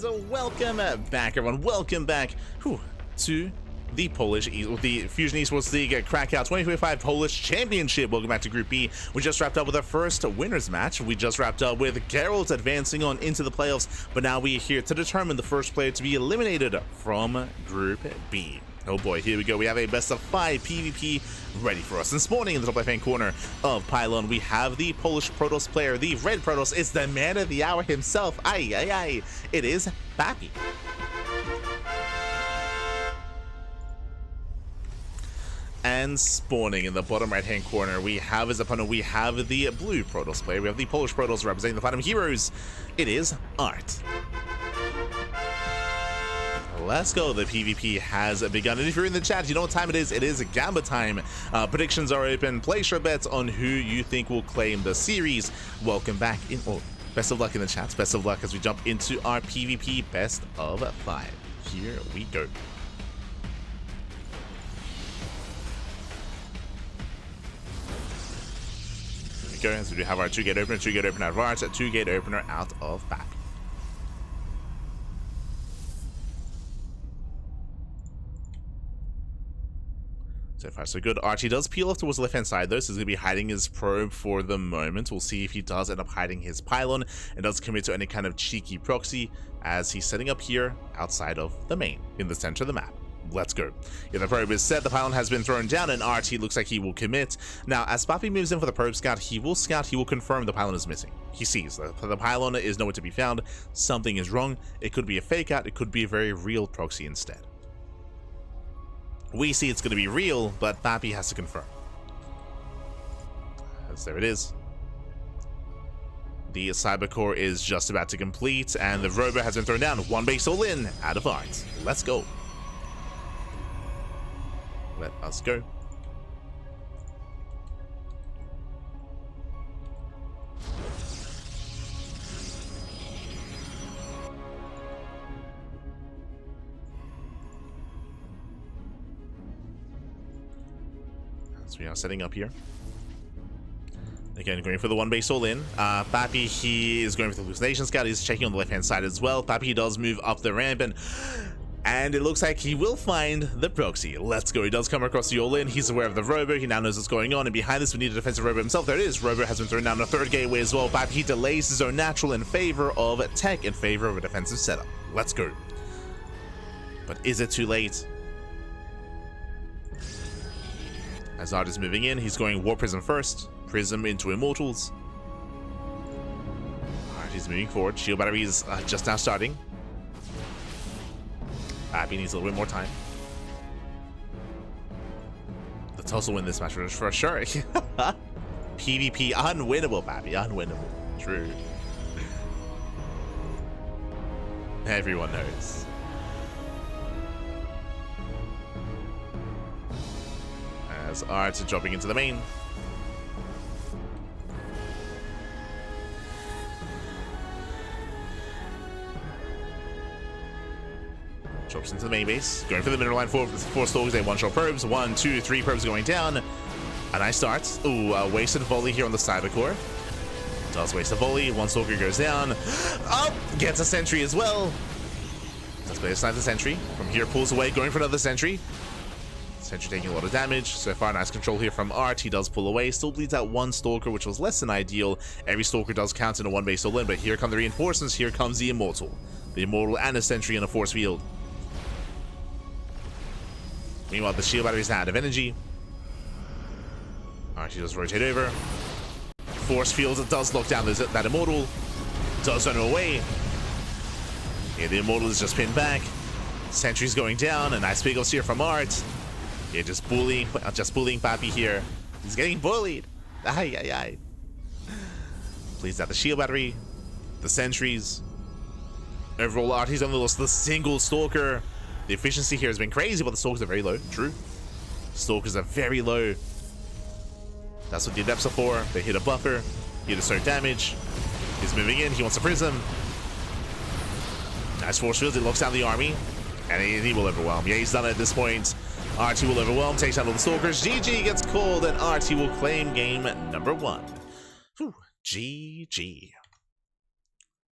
And welcome back, everyone. Welcome back to the Fusion Esports League Cracov 2025 Polish Championship. Welcome back to Group B. We just wrapped up with our first winners match. We just wrapped up with Geralt advancing on into the playoffs, but now we are here to determine the first player to be eliminated from Group B. Oh boy, here we go. We have a best of 5 PvP ready for us. This morning in the top left-hand corner of Pylon, we have the Polish Protoss player, the Red Protoss. It's the man of the hour himself. It is PAPI. And spawning in the bottom right-hand corner, we have his opponent. We have the blue Protoss player. We have the Polish Protoss representing the Platinum Heroes. It is ArT. Let's go. The PvP has begun. And if you're in the chat, you know what time it is. It is Gamba time. Predictions are open. Place your bets on who you think will claim the series. Welcome back. Best of luck in the chats. Best of luck as we jump into our PvP best of 5. Here we go. Here we go. As we do have our 2-gate opener, 2-gate opener out of ArT, a 2-gate opener out of PAPI. So far, so good. ArT does peel off towards the left-hand side, though, so he's going to be hiding his probe for the moment. We'll see if he does end up hiding his pylon and does commit to any kind of cheeky proxy as he's setting up here outside of the main, in the center of the map. Let's go. Yeah, the probe is set, the pylon has been thrown down, and ArT looks like he will commit. Now, as PAPI moves in for the probe scout, he will confirm the pylon is missing. He sees the pylon is nowhere to be found. Something is wrong. It could be a fake out, it could be a very real proxy instead. We see it's going to be real, but PAPI has to confirm. As there it is. The cyber core is just about to complete, and the robo has been thrown down. One base all in out of ArT. Let's go. Let us go. We are setting up here. Again, going for the one base all in. PAPI, he is going for the hallucination scout. He's checking on the left hand side as well. PAPI does move up the ramp, and it looks like he will find the proxy. Let's go. He does come across the all in. He's aware of the robo. He now knows what's going on, and behind this we need a defensive robo himself. There it is. Robo has been thrown down a third gateway as well. PAPI delays his own natural in favor of tech, in favor of a defensive setup. Let's go. But is it too late? As ArT is moving in, he's going War Prism first. Prism into Immortals. Alright, he's moving forward. Shield Battery is just now starting. PAPI needs a little bit more time. Let's also win this match for sure. PvP unwinnable, PAPI. Unwinnable. True. Everyone knows. As ArT dropping into the main. Drops into the main base. Going for the middle line. Four stalkers. They one-shot probes. 1, 2, 3 probes going down. A nice start. Ooh, wasted volley here on the cyber core. Does waste a volley. One stalker goes down. Up! Gets a sentry as well. Let's play aside the sentry. From here, pulls away. Going for another sentry. Sentry taking a lot of damage. So far, nice control here from ArT. He does pull away. Still bleeds out one stalker, which was less than ideal. Every stalker does count in a one-base all in, but here come the reinforcements. Here comes the Immortal. The Immortal and a sentry in a force field. Meanwhile, the shield battery's out of energy. ArT does rotate over. Force field does lock down that Immortal. Does run away. Yeah, the Immortal is just pinned back. Sentry's going down. A nice big off here from ArT. Yeah, just bullying PAPI here. He's getting bullied. Please out the shield battery, the sentries. Overall, ArT's only lost the single stalker. The efficiency here has been crazy, but the stalkers are very low. True. Stalkers are very low. That's what the adepts are for. They hit a buffer, hit a certain damage. He's moving in. He wants a prism. Nice force field. He locks down the army, and he will overwhelm. Yeah, he's done it at this point. ArT will overwhelm, takes down all the stalkers. GG gets called, and ArT will claim game number 1. Whew. GG.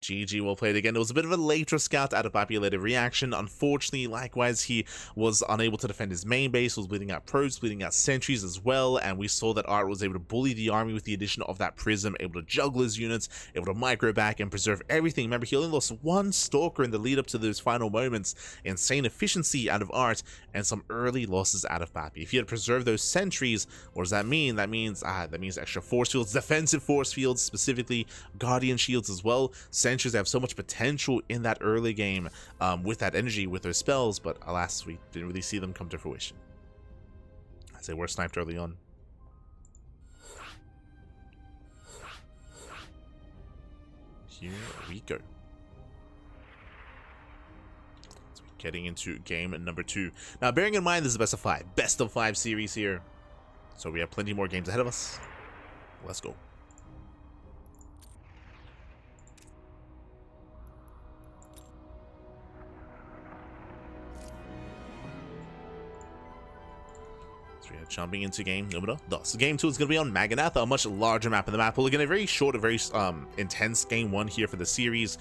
GG, well played again. It was a bit of a later scout out of PAPI, later reaction. Unfortunately, likewise, he was unable to defend his main base, was bleeding out probes, bleeding out sentries as well, and we saw that ArT was able to bully the army with the addition of that prism, able to juggle his units, able to micro back and preserve everything. Remember, he only lost one stalker in the lead up to those final moments. Insane efficiency out of ArT, and some early losses out of PAPI. If he had preserved those sentries, what does that mean? That means extra force fields, defensive force fields, specifically guardian shields as well. Sentries have so much potential in that early game with that energy, with those spells, but alas, we didn't really see them come to fruition. I'd say we're sniped early on. Here we go. So getting into game number 2. Now, bearing in mind this is a best of 5 series here, so we have plenty more games ahead of us. Let's go. So we are jumping into game number 2. Game 2 is going to be on Magnatha, a much larger map in the map. We're looking at a very short, a very intense game 1 here for the series.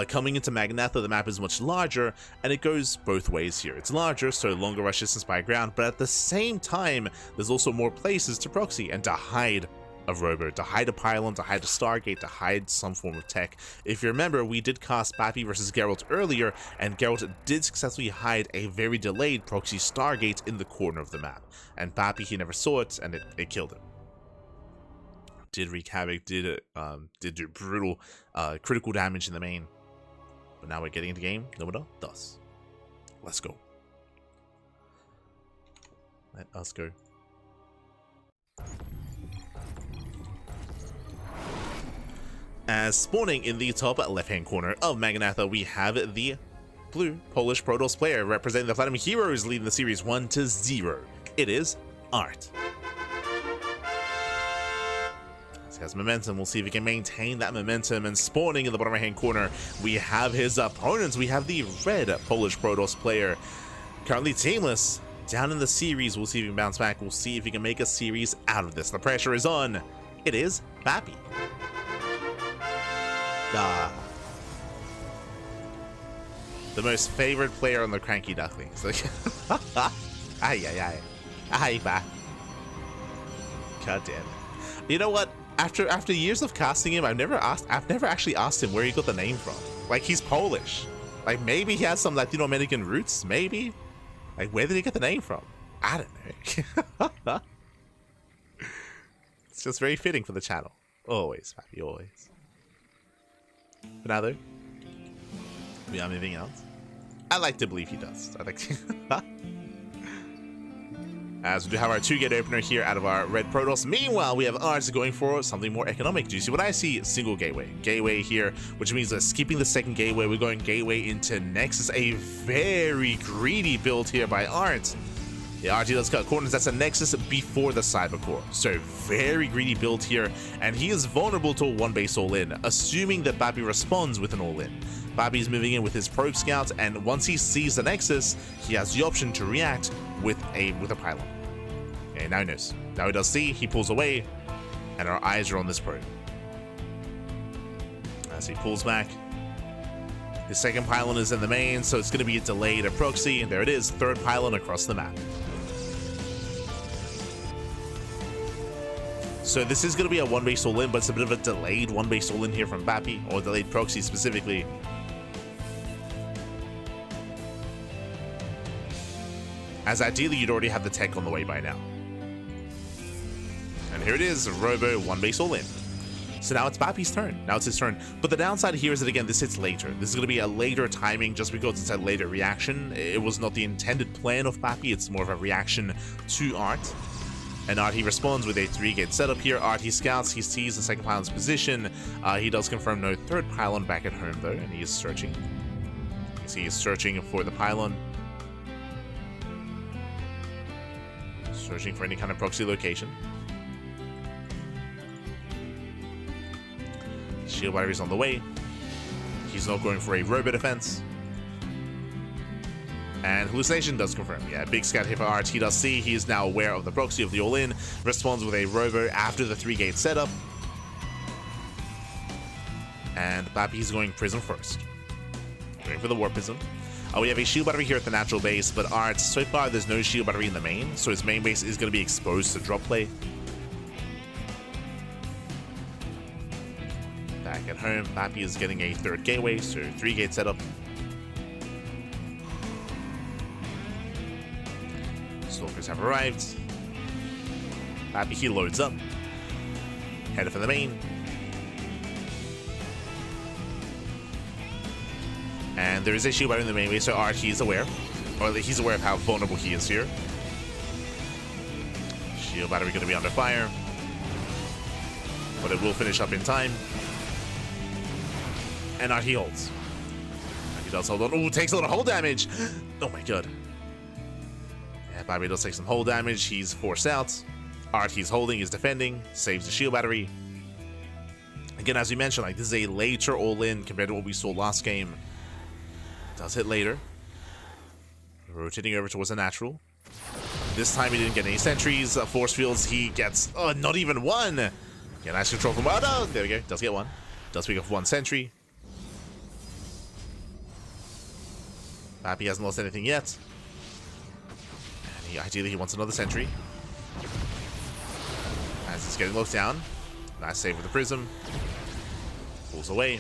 Coming into Magnatha, the map is much larger, and it goes both ways here. It's larger, so longer rush distance by ground, but at the same time, there's also more places to proxy and to hide a robo, to hide a pylon, to hide a Stargate, to hide some form of tech. If you remember, we did cast PAPI versus Geralt earlier, and Geralt did successfully hide a very delayed proxy Stargate in the corner of the map. And PAPI, he never saw it, and it killed him. Did wreak havoc, did do brutal critical damage in the main. But now we're getting into game number 2. Let's go. Let us go. As spawning in the top left-hand corner of Magnatha, we have the blue Polish Protoss player representing the Platinum Heroes, leading the series 1-0. It is ArT. He has momentum. We'll see if he can maintain that momentum. And spawning in the bottom right-hand corner, we have his opponents. We have the red Polish Protoss player, currently teamless, down in the series. We'll see if he can bounce back. We'll see if he can make a series out of this. The pressure is on. It is PAPI. The most favorite player on the CranKy Ducklings. God damn it. You know what? After years of casting him, I've never actually asked him where he got the name from. Like, he's Polish. Like, maybe he has some Latino American roots, maybe? Like, where did he get the name from? I don't know. It's just very fitting for the channel. Always, PAPI, always. But now though, beyond anything else, I like to believe he does. I like to As we do have our 2-gate opener here out of our red Protoss. Meanwhile, we have ArT going for something more economic. Do you see what I see? Single gateway. Gateway here, which means skipping the second gateway. We're going gateway into Nexus. A very greedy build here by ArT. The ArT does cut corners. That's a Nexus before the Cybercore. So very greedy build here. And he is vulnerable to a 1-base all-in, assuming that PAPI responds with an all-in. PAPI's moving in with his probe scout, and once he sees the Nexus, he has the option to react with a pylon. Okay, now he knows. Now he does see, he pulls away, and our eyes are on this probe. As he pulls back, his second pylon is in the main, so it's going to be a delayed proxy. There it is, third pylon across the map. So this is going to be a 1-base all-in, but it's a bit of a delayed 1-base all-in here from PAPI, or delayed proxy specifically. As ideally, you'd already have the tech on the way by now. And here it is, Robo 1-base all-in. So now it's PAPI's turn. Now it's his turn. But the downside here is that, again, this hits later. This is going to be a later timing just because it's a later reaction. It was not the intended plan of PAPI. It's more of a reaction to ArT. And ArT responds with a 3-gate setup here. ArT scouts, he sees the second pylon's position. He does confirm no third pylon back at home though, and he is searching. You see he's searching for the pylon. Searching for any kind of proxy location. Shield battery's on the way. He's not going for a robo defense. And hallucination does confirm. Yeah, big scout here for ArT. He does see. He is now aware of the proxy of the all-in. Responds with a robo after the 3-gate setup. And PAPI's going Prism first. Going for the Warp Prism. We have a shield battery here at the natural base, but ArT, so far there's no shield battery in the main, so his main base is going to be exposed to drop play. Back at home, PAPI is getting a third gateway, so 3-gate setup. Stalkers have arrived. PAPI, he loads up. Headed for the main. And there is a shield battery in the main base, so ArT is aware. Or he's aware of how vulnerable he is here. Shield battery going to be under fire. But it will finish up in time. And ArT holds. He does hold on. Ooh, takes a little hold damage. Oh my god. Yeah, PAPI does take some hold damage. He's forced out. ArT, he's holding, he's defending. Saves the shield battery. Again, as we mentioned, like, this is a later all-in compared to what we saw last game. Does hit later. Rotating over towards the natural. This time he didn't get any sentries. Force fields, he gets not even one. Yeah, nice control from no, there we go. Does get one. Does pick up one sentry. PAPI hasn't lost anything yet. And ideally he wants another sentry. As he's getting locked down. Nice save with the Prism. Pulls away.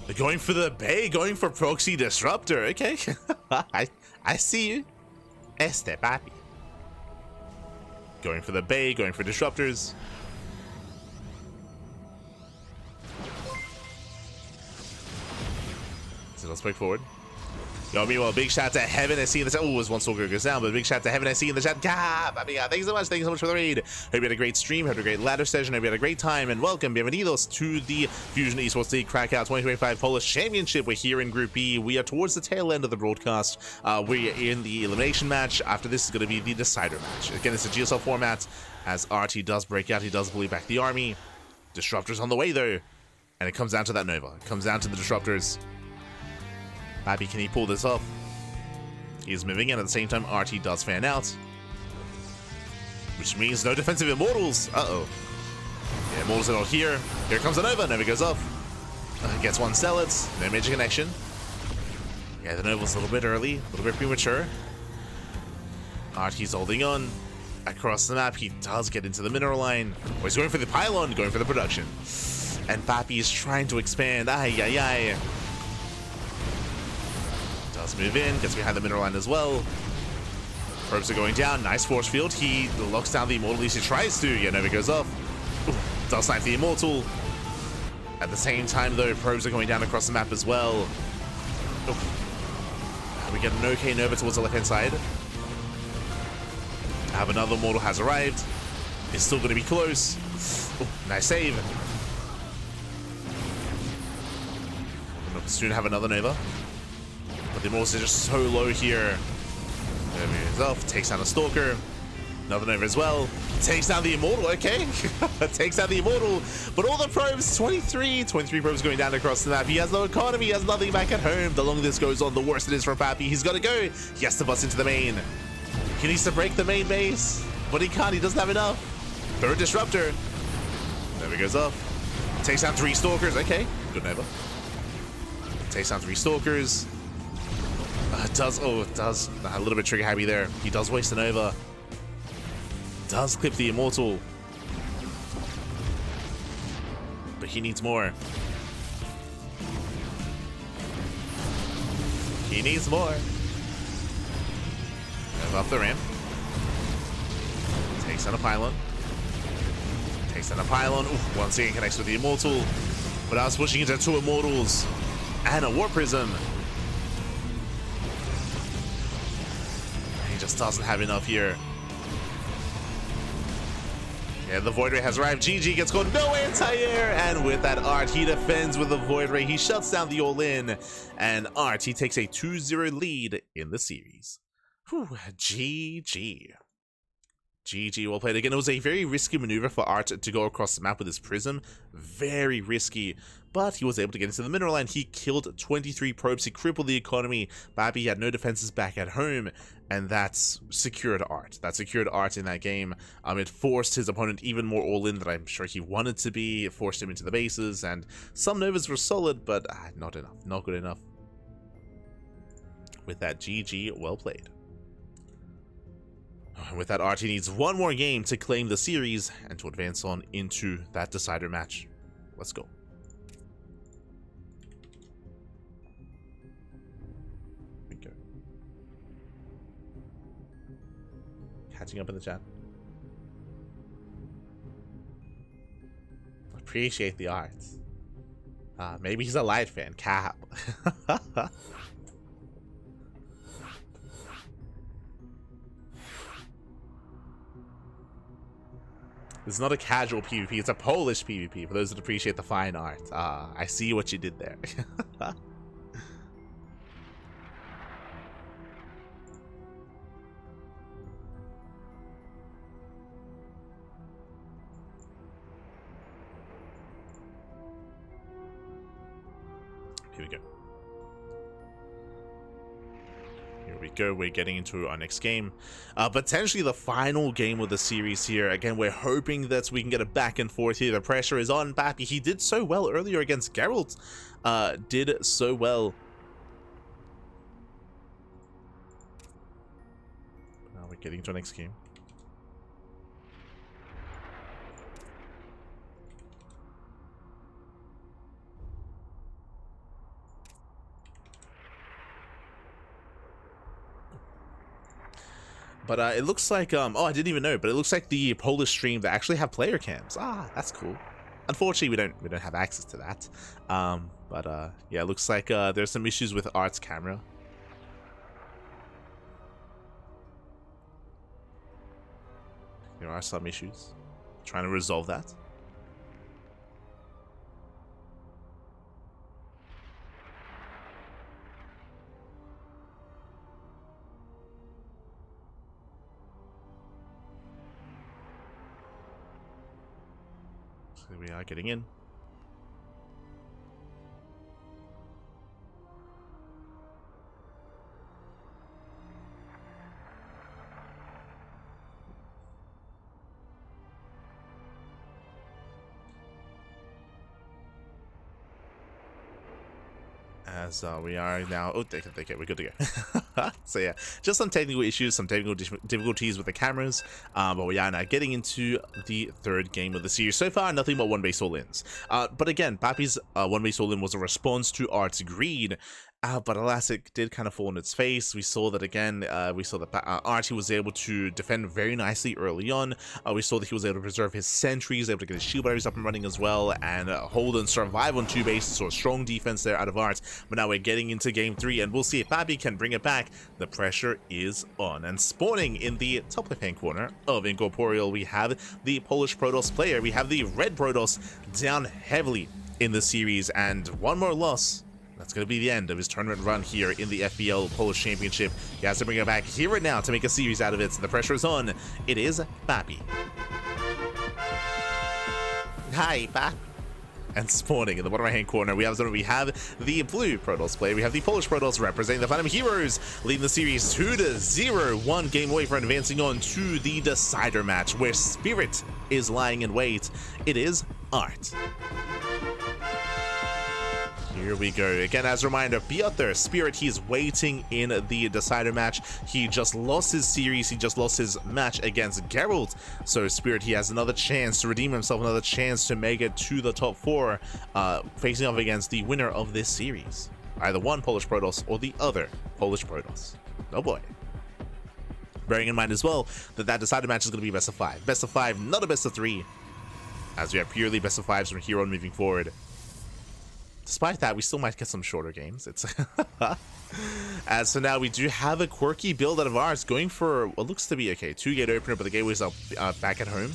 They're going for the Bay, going for Proxy Disruptor. Okay. I see you. Este PAPI. Going for the Bay, going for Disruptors. So let's play forward. Yo, meanwhile, big shout out to Heaven SC in the chat. Oh, as one Stalker goes down, but big shout out to Heaven SC in the chat. Thank you so much. Thank you so much for the raid. Hope you had a great stream. Hope you had a great ladder session. Hope you had a great time. And welcome, bienvenidos to the Fusion Esports League Cracov 2025 Polish Championship. We're here in Group B. We are towards the tail end of the broadcast. We're in the elimination match. After this is going to be the decider match. Again, it's a GSL format. As ArT does break out, he does bully back the army. Disruptors on the way, though. And it comes down to that Nova. It comes down to the Disruptors. PAPI, can he pull this off? He's moving in at the same time. ArT does fan out, which means no defensive Immortals. Uh-oh. Yeah, Immortals are not here. Here comes the Nova. Nova goes off. Gets one Zealots. No major connection. Yeah, the Nova's a little bit early. A little bit premature. ArT's holding on. Across the map, he does get into the mineral line. Oh, he's going for the pylon, going for the production. And PAPI is trying to expand. Ay, ay, ay. Does move in, gets behind the mineral line as well. Probes are going down, nice force field. He locks down the Immortal, at least he tries to. Yeah, Nova goes off. Ooh, does snipe the Immortal. At the same time, though, probes are going down across the map as well. Ooh. We get an okay Nova towards the left-hand side. Have another Immortal has arrived. It's still going to be close. Ooh, nice save. We'll soon have another Nova. But the Immortals are just so low here. Nova moves off, takes down a Stalker. Another Nova as well. Takes down the Immortal, okay. Takes down the Immortal. But all the probes, 23 probes going down across the map. He has no economy, he has nothing back at home. The longer this goes on, the worse it is for PAPI. He's got to go. He has to bust into the main. He needs to break the main base, but he can't. He doesn't have enough. Third Disruptor. Nova goes off. Takes down 3 Stalkers. Okay, good Nova. Takes down 3 Stalkers. It does a little bit trigger happy there. He does waste an Nova. Does clip the Immortal, but he needs more. He needs more. Nova up the ramp. Takes down a pylon. Takes down a pylon. Ooh, once again connects with the Immortal, but I was pushing into 2 Immortals and a Warp Prism. He just doesn't have enough here. Yeah, the Void Ray has arrived. GG gets called no anti-air, and with that ArT, he defends with the Void Ray. He shuts down the all-in, and ArT, he takes a 2-0 lead in the series. Whew, GG. GG, well played again. It was a very risky maneuver for ArT to go across the map with his Prism. Very risky, but he was able to get into the mineral line. He killed 23 probes, he crippled the economy. PAPI had no defenses back at home, and that's secured ArT. That secured ArT in that game. It forced his opponent even more all-in than I'm sure he wanted to be. It forced him into the bases, and some Novas were solid, but not enough, not good enough. With that, GG, well played. With that, ArT needs one more game to claim the series and to advance on into that decider match. Let's go. Here we go. Catching up in the chat. Appreciate the art. Maybe he's a Light fan. Cap. It's not a casual PvP, it's a Polish PvP, for those that appreciate the fine art. I see what you did there. Here we go. Here we go, we're getting into our next game. Potentially the final game of the series here. Again, we're hoping that we can get a back and forth here. The pressure is on PAPI. He did so well earlier against Geralt. Did so well. Now we're getting to our next game. But it looks like, oh, I didn't even know, but it looks like the Polish stream, they actually have player cams. That's cool. Unfortunately, we don't have access to that. Yeah, it looks like there's some issues with ArT's camera. There are some issues. Trying to resolve that. Here we are getting in. As we are now, okay, we're good to go. So yeah, just some technical issues, some technical difficulties with the cameras, but we are now getting into the third game of the series. So far, nothing but one-base all-ins. But again, PAPI's one-base all-in was a response to ArT's greed. But alas, it did kind of fall on its face. We saw that again. We saw that ArT was able to defend very nicely early on. We saw that he was able to preserve his sentries, able to get his shield batteries up and running as well, and hold and survive on two bases. So a strong defense there out of ArT. But now we're getting into game 3, and we'll see if PAPI can bring it back. The pressure is on. And spawning in the top left-hand corner of Incorporeal, we have the Polish Protoss player. We have the red Protoss down heavily in the series, and one more loss. That's going to be the end of his tournament run here in the FEL Polish Championship. He has to bring it back here and now to make a series out of it. So the pressure is on. It is PAPI. Hi, PAPI. And spawning in the bottom right-hand corner, we have the blue Protoss player. We have the Polish Protoss representing the Phantom Heroes, leading the series 2-0, 1 game away from advancing on to the decider match, where Spirit is lying in wait. It is ArT. Here we go. Again, as a reminder, be out there. Spirit, he's waiting in the decider match. He just lost his series. He just lost his match against Geralt. So Spirit, he has another chance to redeem himself, another chance to make it to the top 4, facing off against the winner of this series. Either one Polish Protoss or the other Polish Protoss. Oh boy. Bearing in mind as well that that decider match is going to be best of 5. Best of 5, not a best of 3. As we have purely best of 5s from here on moving forward. Despite that, we still might get some shorter games. It's as so now we do have a quirky build out of ArT going for what looks to be okay 2-gate opener, but the gateway's up back at home,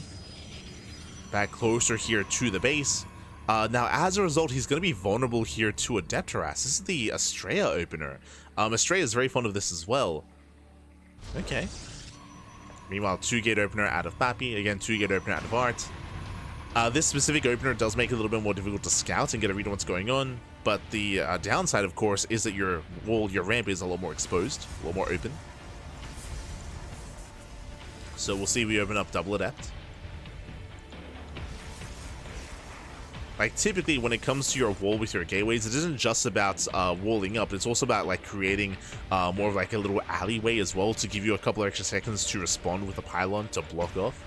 back closer here to the base. Now as a result, he's going to be vulnerable here to Adeptoras. This is the Estrella opener. Estrella is very fond of this as well. Okay. Meanwhile, 2-gate opener out of PAPI. Again, 2-gate opener out of ArT. This specific opener does make it a little bit more difficult to scout and get a read on what's going on, but the downside, of course, is that your ramp is a lot more exposed, a lot more open. So we'll see if we open up double adept. Like, typically, when it comes to your wall with your gateways, it isn't just about walling up. It's also about, like, creating more of, like, a little alleyway as well to give you a couple extra seconds to respond with a pylon to block off.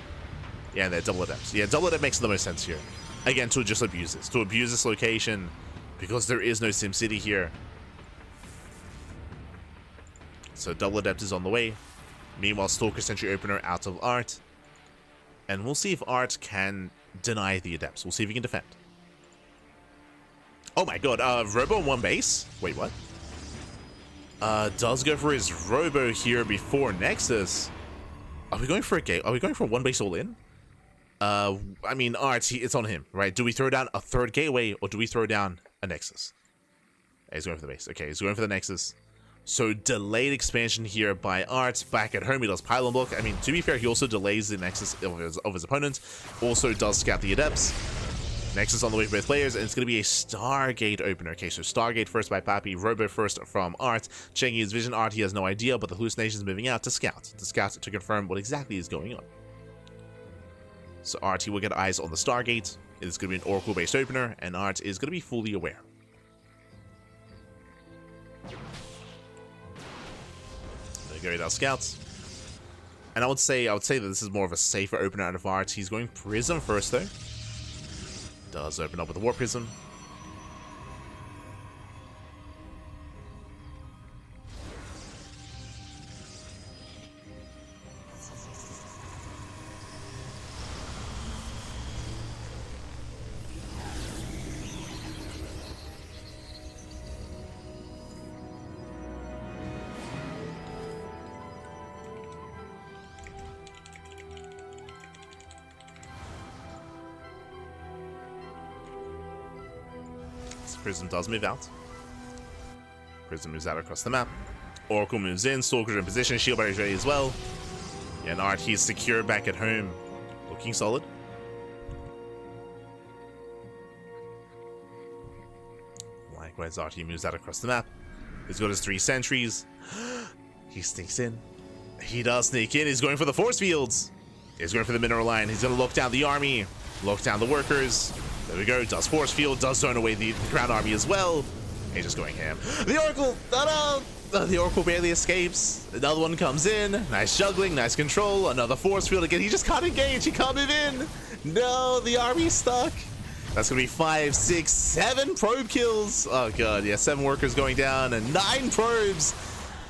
Yeah, and they're double adepts. Yeah, double adept makes the most sense here. Again, to just abuse this. To abuse this location, because there is no SimCity here. So double adept is on the way. Meanwhile, Stalker Sentry Opener out of ArT. And we'll see if ArT can deny the adepts. We'll see if he can defend. Oh my god, Robo on one base? Wait, what? Does go for his Robo here before Nexus. Are we going for a gate? Are we going for one base all in? I mean, ArT, it's on him, right? Do we throw down a third gateway or do we throw down a Nexus? He's going for the base. Okay, he's going for the Nexus. So delayed expansion here by ArT. Back at home, he does pylon block. I mean, to be fair, he also delays the Nexus of his opponent. Also does scout the adepts. Nexus on the way for both players, and it's going to be a Stargate opener. Okay, so Stargate first by PAPI, Robo first from ArT. Checking his vision, ArT, he has no idea, but the hallucination is moving out to scout. To confirm what exactly is going on. So ArT will get eyes on the Stargate. It is going to be an Oracle-based opener, and ArT is going to be fully aware. There goes our scouts. And I would say that this is more of a safer opener out of ArT. He's going Prism first, though. Does open up with a Warp Prism. Prism does move out. Prism moves out across the map. Oracle moves in. Stalker's in position. Shield Barrier's ready as well. Yeah, and ArT, he's secure back at home. Looking solid. Likewise, ArT moves out across the map. He's got his 3 sentries. He sneaks in. He does sneak in. He's going for the force fields. He's going for the mineral line. He's going to lock down the army. Lock down the workers. There we go. Does force field. Does zone away the ground army as well. He's just going ham. The Oracle. Oh no. The Oracle barely escapes. Another one comes in. Nice juggling. Nice control. Another force field again. He just can't engage. He can't move in. No. The army's stuck. That's going to be 5, 6, 7 probe kills. Oh god. Yeah. 7 workers going down and 9 probes.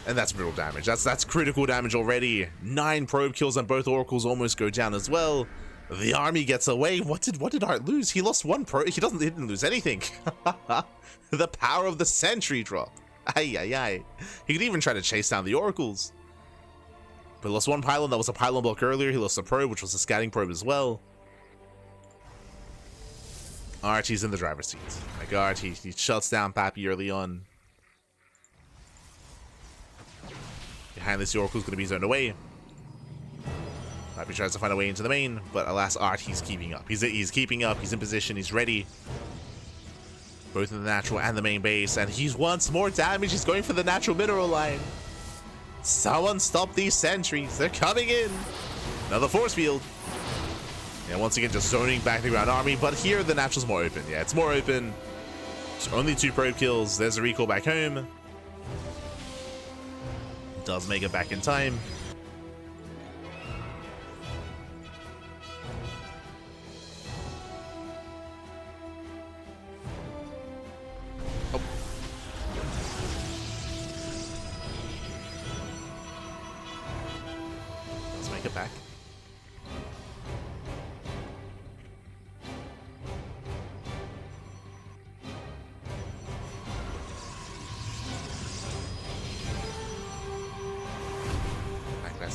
And that's brutal damage. That's critical damage already. 9 probe kills and both Oracles almost go down as well. The army gets away. What did ArT lose? He lost 1 probe. He didn't lose anything. The power of the sentry drop. Ay, ay, ay. He could even try to chase down the Oracles. But he lost 1 pylon. That was a pylon block earlier. He lost a probe, which was a scouting probe as well. ArT's in the driver's seat. Like ArT, he shuts down PAPI early on. Behind this, the Oracle's going to be zoned away. PAPI tries to find a way into the main, but alas, ArT, he's keeping up. He's keeping up. He's in position. He's ready. Both in the natural and the main base, and he wants more damage. He's going for the natural mineral line. Someone stop these sentries. They're coming in. Another force field. And once again, just zoning back the ground army, but here the natural's more open. Yeah, it's more open. It's only 2 probe kills. There's a recall back home. Does make it back in time. Oh. Let's make it back.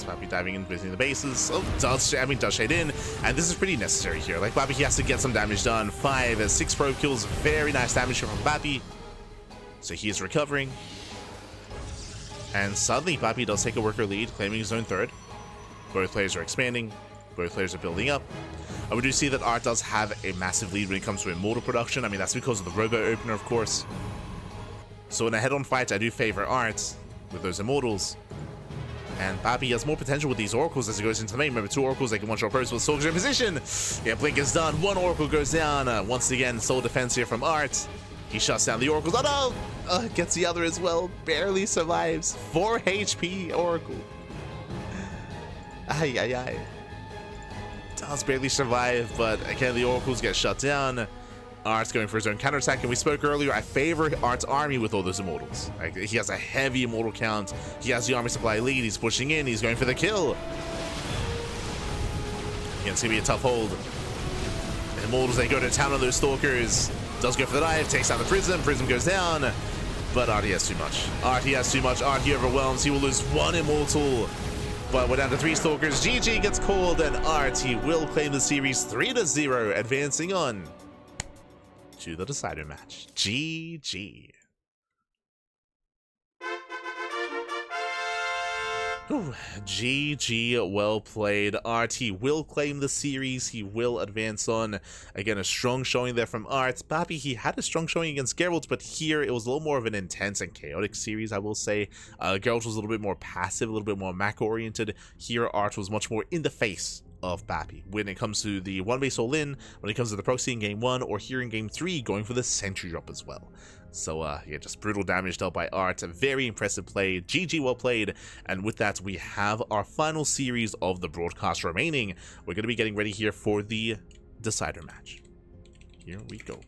PAPI diving in, visiting the bases. Oh, does shade in, and this is pretty necessary here. Like PAPI, he has to get some damage done. 5, 6 probe kills, very nice damage from PAPI. So he is recovering, and suddenly PAPI does take a worker lead, claiming his own 3rd. Both players are expanding. Both players are building up. We do see that ArT does have a massive lead when it comes to immortal production. I mean, that's because of the robo opener, of course. So in a head-on fight, I do favor ArT with those immortals. And PAPI has more potential with these oracles as he goes into the main. Remember, 2 oracles, they can one-shot probes with soldier in position. Yeah, blink is done. 1 oracle goes down. Once again, soul defense here from ArT. He shuts down the oracles. Oh no! Gets the other as well. Barely survives. 4 HP oracle. Ay, ay, ay. Does barely survive, but again, the oracles get shut down. ArT's going for his own counterattack, and we spoke earlier, I favor ArT's army with all those immortals. Like, he has a heavy immortal count. He has the army supply lead. He's pushing in. He's going for the kill. Again, it's going to be a tough hold. The immortals, they go to town on those stalkers. Does go for the dive. Takes out the prism. Prism goes down. But ArT has too much. ArT has too much. ArT overwhelms. He will lose 1 immortal. But we're down to 3 stalkers. GG gets called, and ArT will claim the series 3-0, advancing on to the decider match. GG. Ooh, GG, well played. ArT will claim the series. He will advance on. Again, a strong showing there from ArT. PAPI, he had a strong showing against Geralt, but here it was a little more of an intense and chaotic series, I will say. Geralt was a little bit more passive, a little bit more macro-oriented. Here, ArT was much more in the face of PAPI when it comes to the 1-base all-in, when it comes to the proxy in game 1, or here in game 3, going for the sentry drop as well. So yeah, just brutal damage dealt by ArT. Very impressive play. GG, well played. And with that, we have our final series of the broadcast remaining. We're going to be getting ready here for the decider match. Here we go.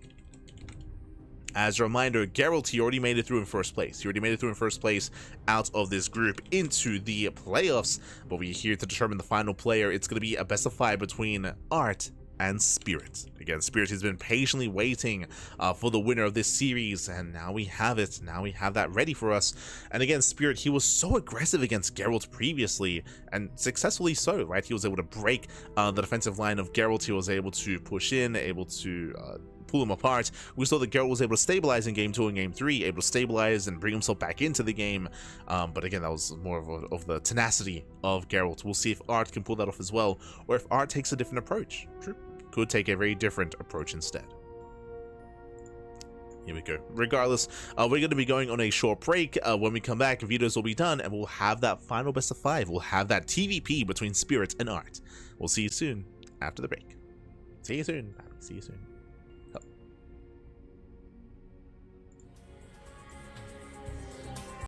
As a reminder, Geralt, he already made it through in first place. He already made it through in first place out of this group into the playoffs. But we're here to determine the final player. It's going to be a best of 5 between ArT and Spirit. Again, Spirit has been patiently waiting for the winner of this series, and now we have it. Now we have that ready for us. And again, Spirit, he was so aggressive against Geralt previously, and successfully so, right? He was able to break the defensive line of Geralt. He was able to push in, able to pull him apart. We saw that Geralt was able to stabilize in game 2 and game 3, able to stabilize and bring himself back into the game. But again, that was more of the tenacity of Geralt. We'll see if ArT can pull that off as well, or if ArT takes a different approach. True. Could take a very different approach instead. Here we go. Regardless, we're going to be going on a short break. When we come back, videos will be done, and we'll have that final best of 5. We'll have that TVP between Spirit and ArT. We'll see you soon after the break. See you soon. See you soon.